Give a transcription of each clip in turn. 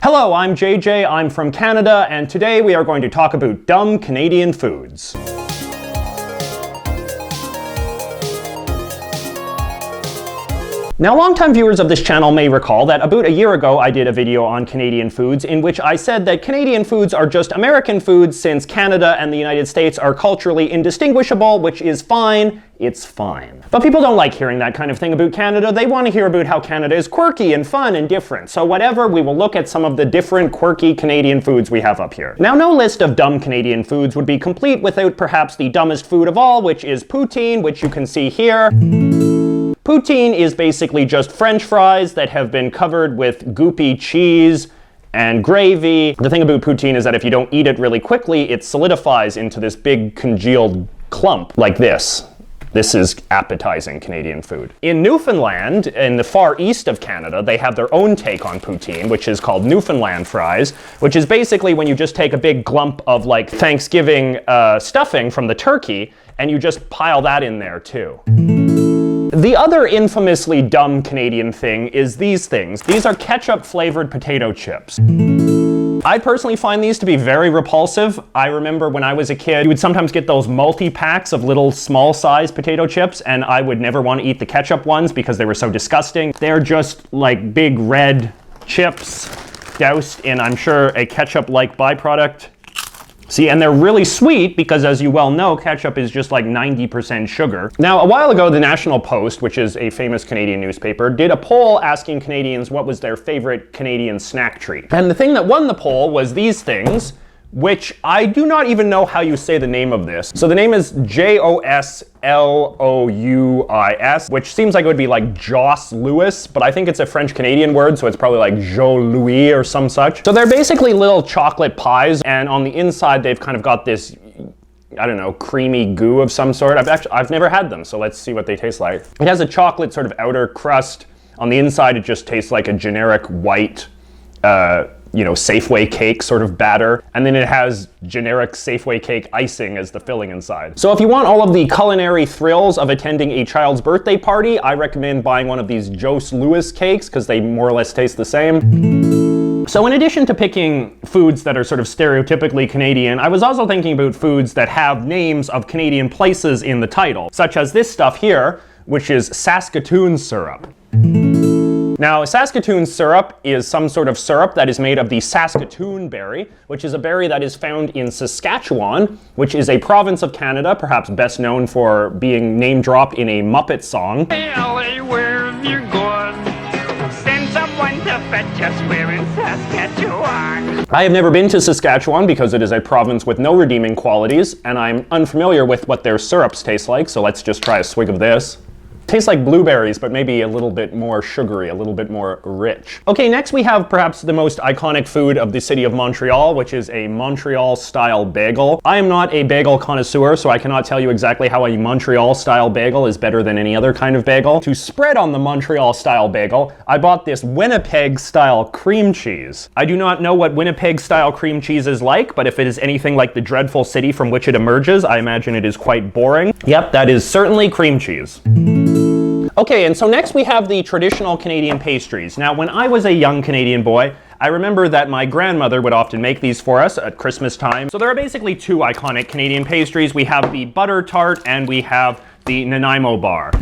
Hello, I'm JJ, I'm from Canada, and today we are going to talk about dumb Canadian foods. Now, longtime viewers of this channel may recall that about a year ago I did a video on Canadian foods in which I said that Canadian foods are just American foods since Canada and the United States are culturally indistinguishable, which is fine. It's fine. But people don't like hearing that kind of thing about Canada. They want to hear about how Canada is quirky and fun and different. So whatever, we will look at some of the different quirky Canadian foods we have up here. Now, no list of dumb Canadian foods would be complete without perhaps the dumbest food of all, which is poutine, which you can see here. Poutine is basically just French fries that have been covered with goopy cheese and gravy. The thing about poutine is that if you don't eat it really quickly, it solidifies into this big congealed clump like this. This is appetizing Canadian food. In Newfoundland, in the far east of Canada, they have their own take on poutine, which is called Newfoundland fries, which is basically when you just take a big glump of like Thanksgiving stuffing from the turkey and you just pile that in there too. The other infamously dumb Canadian thing is these things. These are ketchup-flavored potato chips. I personally find these to be very repulsive. I remember when I was a kid, you would sometimes get those multi-packs of little small-sized potato chips, and I would never want to eat the ketchup ones because they were so disgusting. They're just like big red chips doused in, I'm sure, a ketchup-like byproduct. See, and they're really sweet because, as you well know, ketchup is just like 90% sugar. Now, a while ago, the National Post, which is a famous Canadian newspaper, did a poll asking Canadians what was their favorite Canadian snack treat. And the thing that won the poll was these things, which I do not even know how you say the name of this. So the name is Jos Lewis, which seems like it would be like Jos Lewis, but I think it's a French-Canadian word, so it's probably like Jos Louis or some such. So they're basically little chocolate pies, and on the inside they've kind of got this, I don't know, creamy goo of some sort. I've never had them, so let's see what they taste like. It has a chocolate sort of outer crust. On the inside it just tastes like a generic white, Safeway cake sort of batter, and then it has generic Safeway cake icing as the filling inside. So if you want all of the culinary thrills of attending a child's birthday party, I recommend buying one of these Jos Lewis Cakes because they more or less taste the same. So in addition to picking foods that are sort of stereotypically Canadian, I was also thinking about foods that have names of Canadian places in the title, such as this stuff here, which is Saskatoon syrup. Now, Saskatoon syrup is some sort of syrup that is made of the Saskatoon berry, which is a berry that is found in Saskatchewan, which is a province of Canada, perhaps best known for being name-dropped in a Muppet song. Hey, Ollie, where have you gone? Send someone to fetch us, we're in Saskatchewan. I have never been to Saskatchewan because it is a province with no redeeming qualities, and I'm unfamiliar with what their syrups taste like, so let's just try a swig of this. Tastes like blueberries, but maybe a little bit more sugary, a little bit more rich. Okay, next we have perhaps the most iconic food of the city of Montreal, which is a Montreal-style bagel. I am not a bagel connoisseur, so I cannot tell you exactly how a Montreal-style bagel is better than any other kind of bagel. To spread on the Montreal-style bagel, I bought this Winnipeg-style cream cheese. I do not know what Winnipeg-style cream cheese is like, but if it is anything like the dreadful city from which it emerges, I imagine it is quite boring. Yep, that is certainly cream cheese. Okay, and so next we have the traditional Canadian pastries. Now, when I was a young Canadian boy, I remember that my grandmother would often make these for us at Christmas time. So there are basically two iconic Canadian pastries. We have the butter tart and we have the Nanaimo bar.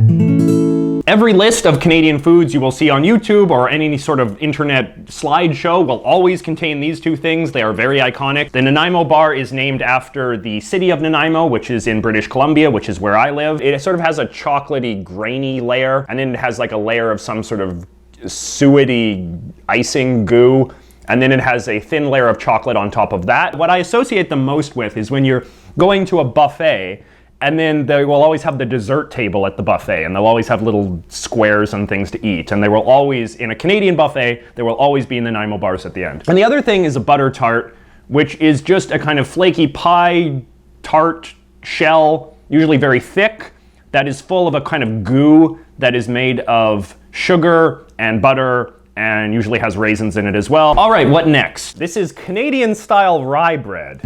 Every list of Canadian foods you will see on YouTube or any sort of internet slideshow will always contain these two things. They are very iconic. The Nanaimo bar is named after the city of Nanaimo, which is in British Columbia, which is where I live. It sort of has a chocolatey, grainy layer, and then it has like a layer of some sort of suety icing goo, and then it has a thin layer of chocolate on top of that. What I associate them most with is when you're going to a buffet, and then they will always have the dessert table at the buffet, and they'll always have little squares and things to eat. And they will always, in a Canadian buffet, there will always be Nanaimo bars at the end. And the other thing is a butter tart, which is just a kind of flaky pie tart shell, usually very thick, that is full of a kind of goo that is made of sugar and butter and usually has raisins in it as well. All right, what next? This is Canadian-style rye bread.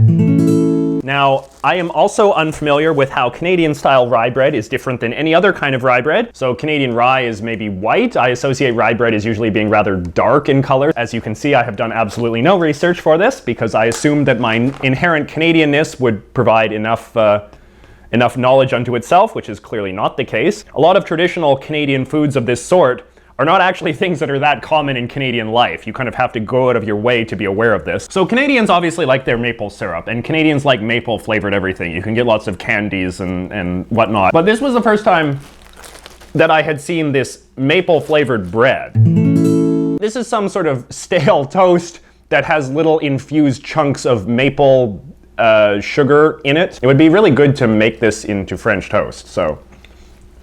Now, I am also unfamiliar with how Canadian-style rye bread is different than any other kind of rye bread. So Canadian rye is maybe white. I associate rye bread as usually being rather dark in color. As you can see, I have done absolutely no research for this because I assumed that my inherent Canadianness would provide enough knowledge unto itself, which is clearly not the case. A lot of traditional Canadian foods of this sort are not actually things that are that common in Canadian life. You kind of have to go out of your way to be aware of this. So Canadians obviously like their maple syrup, and Canadians like maple flavored everything. You can get lots of candies and whatnot. But this was the first time that I had seen this maple flavored bread. This is some sort of stale toast that has little infused chunks of maple sugar in it. It would be really good to make this into French toast, so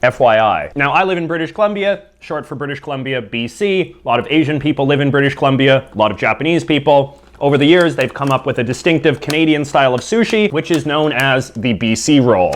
FYI. Now, I live in British Columbia, short for British Columbia, BC. A lot of Asian people live in British Columbia, a lot of Japanese people. Over the years, they've come up with a distinctive Canadian style of sushi, which is known as the BC roll.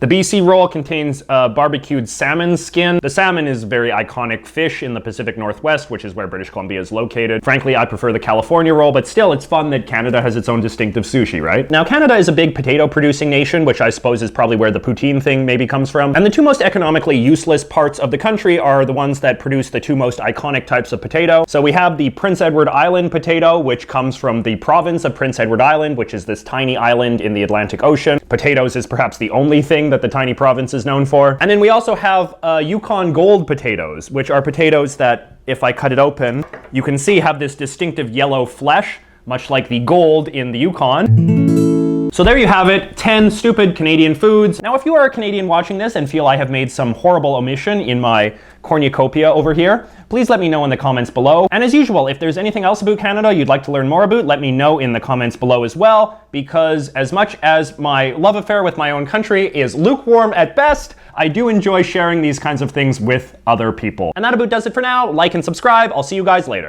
The BC roll contains barbecued salmon skin. The salmon is a very iconic fish in the Pacific Northwest, which is where British Columbia is located. Frankly, I prefer the California roll, but still, it's fun that Canada has its own distinctive sushi, right? Now, Canada is a big potato-producing nation, which I suppose is probably where the poutine thing maybe comes from. And the two most economically useless parts of the country are the ones that produce the two most iconic types of potato. So we have the Prince Edward Island potato, which comes from the province of Prince Edward Island, which is this tiny island in the Atlantic Ocean. Potatoes is perhaps the only thing that the tiny province is known for. And then we also have Yukon Gold potatoes, which are potatoes that, if I cut it open, you can see have this distinctive yellow flesh, much like the gold in the Yukon. So there you have it, 10 stupid Canadian foods. Now, if you are a Canadian watching this and feel I have made some horrible omission in my cornucopia over here, please let me know in the comments below. And as usual, if there's anything else about Canada you'd like to learn more about, let me know in the comments below as well, because as much as my love affair with my own country is lukewarm at best, I do enjoy sharing these kinds of things with other people. And that about does it for now. Like and subscribe. I'll see you guys later.